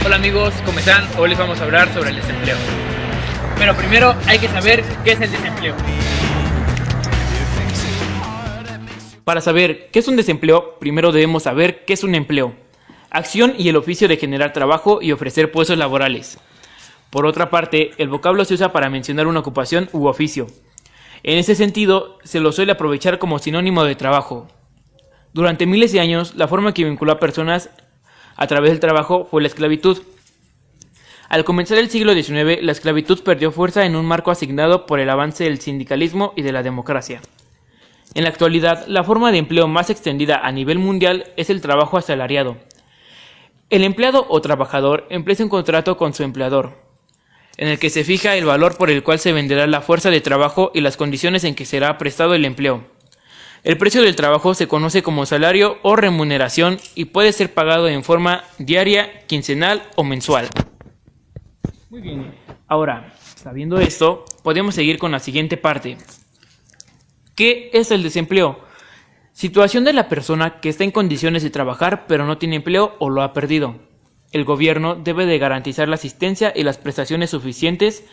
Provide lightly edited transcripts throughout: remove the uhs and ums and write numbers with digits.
Hola amigos, ¿cómo están? Hoy les vamos a hablar sobre el desempleo. Pero primero hay que saber qué es el desempleo. Para saber qué es un desempleo, primero debemos saber qué es un empleo. Acción y el oficio de generar trabajo y ofrecer puestos laborales. Por otra parte, el vocablo se usa para mencionar una ocupación u oficio. En ese sentido, se lo suele aprovechar como sinónimo de trabajo. Durante miles de años, la forma que vinculó a personas a través del trabajo fue la esclavitud. Al comenzar el siglo XIX, la esclavitud perdió fuerza en un marco asignado por el avance del sindicalismo y de la democracia. En la actualidad, la forma de empleo más extendida a nivel mundial es el trabajo asalariado. El empleado o trabajador emplea un contrato con su empleador, en el que se fija el valor por el cual se venderá la fuerza de trabajo y las condiciones en que será prestado el empleo. El precio del trabajo se conoce como salario o remuneración y puede ser pagado en forma diaria, quincenal o mensual. Muy bien, ahora, sabiendo esto, podemos seguir con la siguiente parte. ¿Qué es el desempleo? Situación de la persona que está en condiciones de trabajar pero no tiene empleo o lo ha perdido. El gobierno debe de garantizar la asistencia y las prestaciones suficientes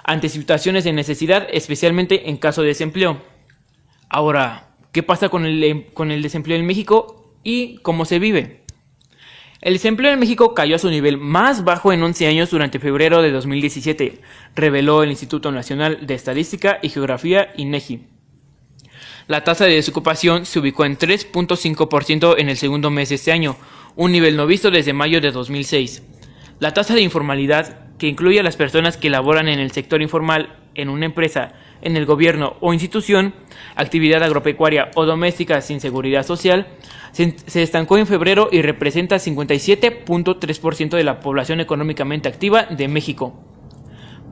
ante situaciones de necesidad, especialmente en caso de desempleo. Ahora, ¿qué pasa con el desempleo en México y cómo se vive? El desempleo en México cayó a su nivel más bajo en 11 años durante febrero de 2017, reveló el Instituto Nacional de Estadística y Geografía, INEGI. La tasa de desocupación se ubicó en 3.5% en el segundo mes de este año, un nivel no visto desde mayo de 2006. La tasa de informalidad, que incluye a las personas que laboran en el sector informal, en una empresa, en el gobierno o institución, actividad agropecuaria o doméstica sin seguridad social, se estancó en febrero y representa 57.3% de la población económicamente activa de México.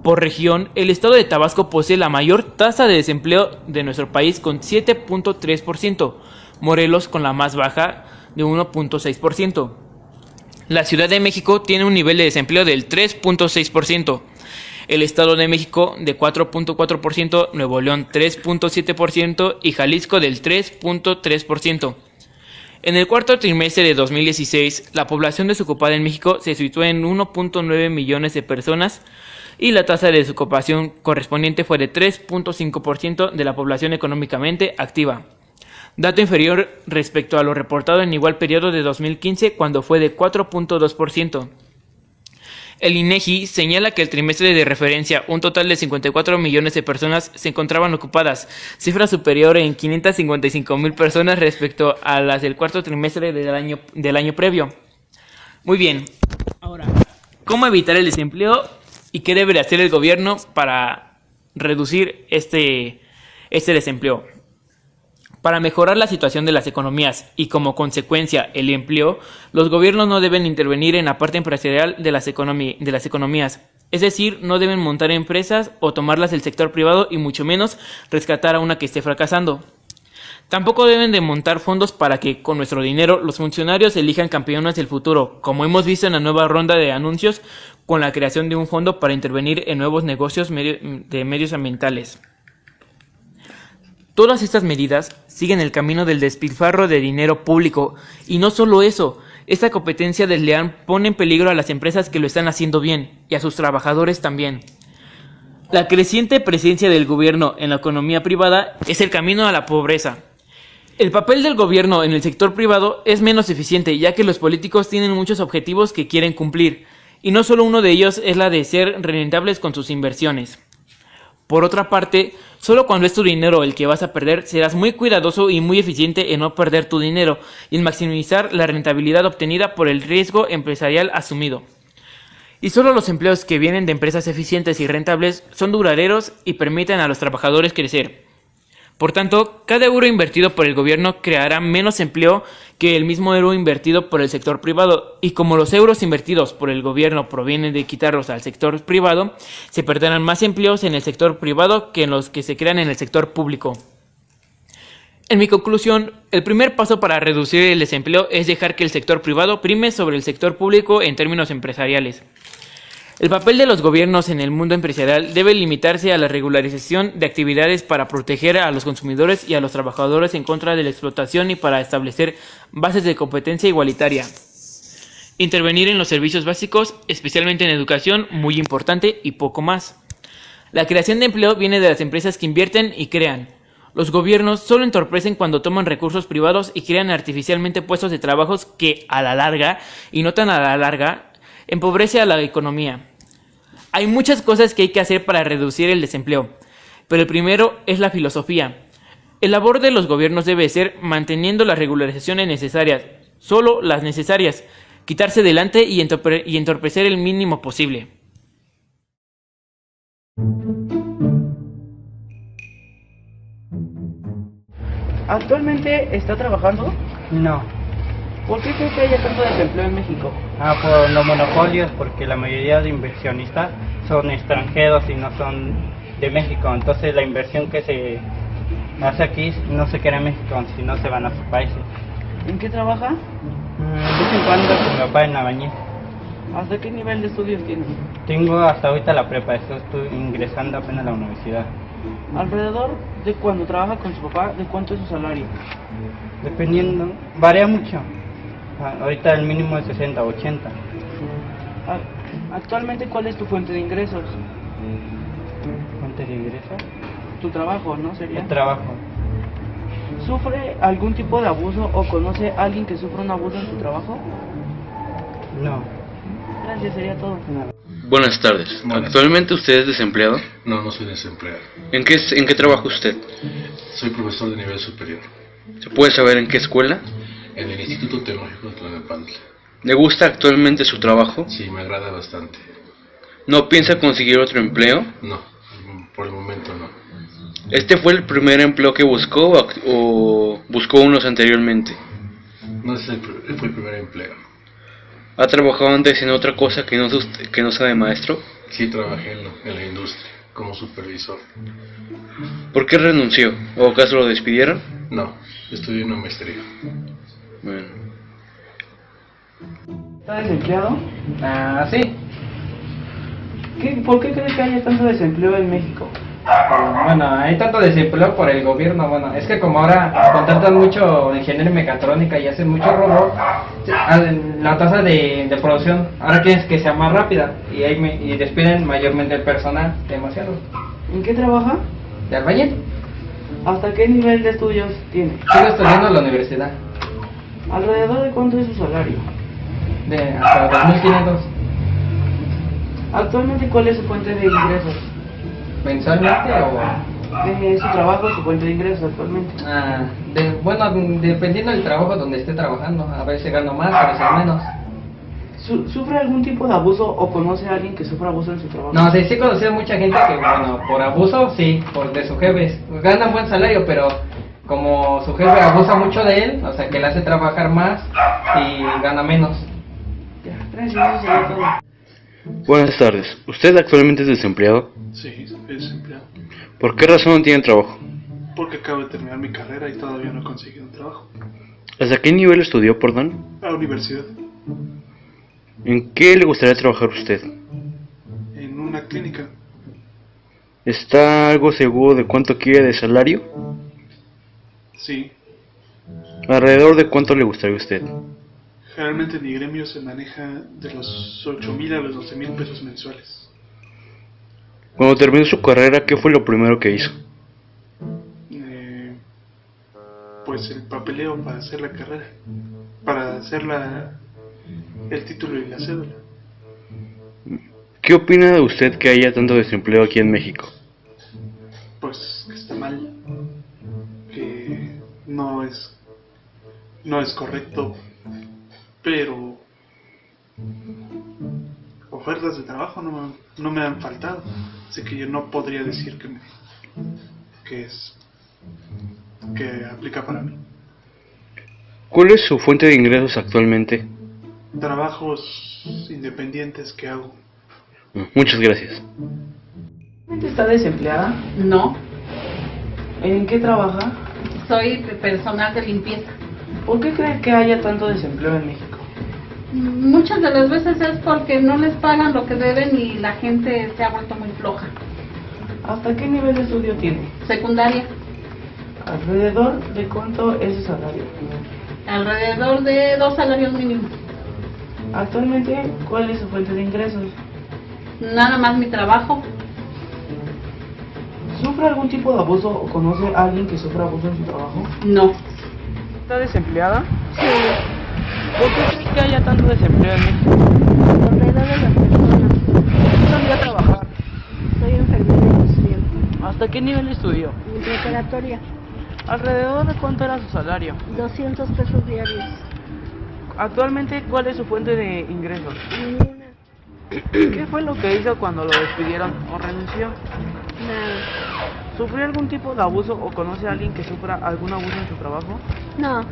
Por región, el estado de Tabasco posee la mayor tasa de desempleo de nuestro país con 7.3%, Morelos con la más baja de 1.6%. La Ciudad de México tiene un nivel de desempleo del 3.6%. El Estado de México de 4.4%, Nuevo León 3.7% y Jalisco del 3.3%. En el cuarto trimestre de 2016, la población desocupada en México se situó en 1.9 millones de personas y la tasa de desocupación correspondiente fue de 3.5% de la población económicamente activa. Dato inferior respecto a lo reportado en igual periodo de 2015, cuando fue de 4.2%. El INEGI señala que el trimestre de referencia, un total de 54 millones de personas se encontraban ocupadas, cifra superior en 555,000 personas respecto a las del cuarto trimestre del año previo. Muy bien, ahora, ¿cómo evitar el desempleo y qué debe hacer el gobierno para reducir este desempleo? Para mejorar la situación de las economías y como consecuencia el empleo, los gobiernos no deben intervenir en la parte empresarial de las economías. Es decir, no deben montar empresas o tomarlas del sector privado y mucho menos rescatar a una que esté fracasando. Tampoco deben de montar fondos para que, con nuestro dinero, los funcionarios elijan campeones del futuro, como hemos visto en la nueva ronda de anuncios con la creación de un fondo para intervenir en nuevos negocios de medios ambientales. Todas estas medidas siguen el camino del despilfarro de dinero público, y no solo eso, esta competencia desleal pone en peligro a las empresas que lo están haciendo bien, y a sus trabajadores también. La creciente presencia del gobierno en la economía privada es el camino a la pobreza. El papel del gobierno en el sector privado es menos eficiente, ya que los políticos tienen muchos objetivos que quieren cumplir, y no solo uno de ellos es la de ser rentables con sus inversiones. Por otra parte, solo cuando es tu dinero el que vas a perder, serás muy cuidadoso y muy eficiente en no perder tu dinero y en maximizar la rentabilidad obtenida por el riesgo empresarial asumido. Y solo los empleos que vienen de empresas eficientes y rentables son duraderos y permiten a los trabajadores crecer. Por tanto, cada euro invertido por el gobierno creará menos empleo que el mismo euro invertido por el sector privado, y como los euros invertidos por el gobierno provienen de quitarlos al sector privado, se perderán más empleos en el sector privado que en los que se crean en el sector público. En mi conclusión, el primer paso para reducir el desempleo es dejar que el sector privado prime sobre el sector público en términos empresariales. El papel de los gobiernos en el mundo empresarial debe limitarse a la regularización de actividades para proteger a los consumidores y a los trabajadores en contra de la explotación y para establecer bases de competencia igualitaria. Intervenir en los servicios básicos, especialmente en educación, muy importante, y poco más. La creación de empleo viene de las empresas que invierten y crean. Los gobiernos solo entorpecen cuando toman recursos privados y crean artificialmente puestos de trabajos que, a la larga, y no tan a la larga, empobrece a la economía. Hay muchas cosas que hay que hacer para reducir el desempleo, pero el primero es la filosofía. El labor de los gobiernos debe ser manteniendo las regularizaciones necesarias, solo las necesarias, quitarse delante y entorpecer el mínimo posible. ¿Actualmente está trabajando? No. ¿Por qué cree que haya tanto desempleo en México? Por los monopolios, porque la mayoría de inversionistas son extranjeros y no son de México. Entonces la inversión que se hace aquí no se queda en México, sino se van a sus países. ¿En qué trabaja? De vez en cuando con mi papá en la bañera. ¿Hasta qué nivel de estudios tiene? Tengo hasta ahorita la prepa, estoy ingresando apenas a la universidad. Alrededor de cuando trabaja con su papá, ¿de cuánto es su salario? Dependiendo, varía mucho. Ahorita el mínimo es 60, 80. Actualmente, ¿cuál es tu fuente de ingresos? ¿Fuente de ingreso? Tu trabajo, ¿no? Sería. El trabajo. ¿Sufre algún tipo de abuso o conoce a alguien que sufra un abuso en su trabajo? No. Gracias, sería todo. Buenas tardes. Buenas. ¿Actualmente usted es desempleado? No, no soy desempleado. ¿En qué trabaja usted? Soy profesor de nivel superior ¿Se puede saber en qué escuela? en el Instituto Tecnológico de Tlalnepantla. ¿Le gusta actualmente su trabajo? Sí, me agrada bastante. ¿No piensa conseguir otro empleo? No, por el momento no. ¿Este fue el primer empleo que buscó o buscó unos anteriormente? No fue el primer empleo. ¿Ha trabajado antes en otra cosa que no sea de maestro? Sí, trabajé en la industria como supervisor. ¿Por qué renunció? ¿O acaso lo despidieron? No, estudié una maestría. Bueno. ¿Está desempleado? Sí. ¿Por qué crees que haya tanto desempleo en México? Bueno, hay tanto desempleo por el gobierno. Bueno, es que como ahora contratan mucho ingeniero en mecatrónica y hacen mucho robot, la tasa de producción ahora quieren que sea más rápida y despiden mayormente el personal, demasiado. ¿En qué trabaja? ¿De albañil? ¿Hasta qué nivel de estudios tiene? Sigo estudiando en la universidad, ¿Alrededor de cuánto es su salario? de hasta 2.500 ¿Actualmente cuál es su fuente de ingresos? mensualmente o... Su trabajo, su fuente de ingresos actualmente. Bueno, dependiendo del trabajo donde esté trabajando, a veces gano más, a veces menos. ¿Sufre algún tipo de abuso o conoce a alguien que sufra abuso en su trabajo? No, sí he conocido mucha gente que, bueno, por abuso, sí, de sus jefes, ganan buen salario, pero como su jefe abusa mucho de él, o sea, que le hace trabajar más y gana menos. Ya, gracias, eso sería todo. Buenas tardes. ¿Usted actualmente es desempleado? Sí, estoy desempleado. ¿Por qué razón no tiene trabajo? Porque acabo de terminar mi carrera y todavía no he conseguido un trabajo. ¿Hasta qué nivel estudió, perdón? A la universidad, ¿En qué le gustaría trabajar usted? en una clínica. ¿Está algo seguro de cuánto quiere de salario? Sí, ¿Alrededor de cuánto le gustaría a usted? generalmente mi gremio se maneja de los 8,000 a los 12,000 pesos mensuales. Cuando terminó su carrera, ¿qué fue lo primero que hizo? Pues el papeleo para hacer la carrera, para hacer el título y la cédula. ¿Qué opina de usted que haya tanto desempleo aquí en México? Pues que está mal, que no es correcto, pero ofertas de trabajo no me han faltado, así que yo no podría decir que aplica para mí. ¿Cuál es su fuente de ingresos actualmente? Trabajos independientes que hago. Muchas gracias. ¿Está desempleada? No, ¿En qué trabaja? soy personal de limpieza. ¿Por qué cree que haya tanto desempleo en México? Muchas de las veces es porque no les pagan lo que deben y la gente se ha vuelto muy floja. ¿Hasta qué nivel de estudio tiene? Secundaria, ¿Alrededor de cuánto es su salario? alrededor de 2 salarios mínimos. Actualmente, ¿cuál es su fuente de ingresos? Nada más mi trabajo. ¿Sufre algún tipo de abuso o conoce a alguien que sufra abuso en su trabajo? No. ¿Está desempleada? Sí, ¿Por qué cree que haya tanto desempleo en México? por la edad de las personas. ¿Qué solía trabajar? Soy enfermera industrial. ¿Hasta qué nivel estudió? En preparatoria, ¿Alrededor de cuánto era su salario? 200 pesos diarios. Actualmente, ¿cuál es su fuente de ingresos? Ninguna, ¿Qué fue lo que hizo cuando lo despidieron o renunció? nada. ¿Sufrió algún tipo de abuso o conoce a alguien que sufra algún abuso en su trabajo? No,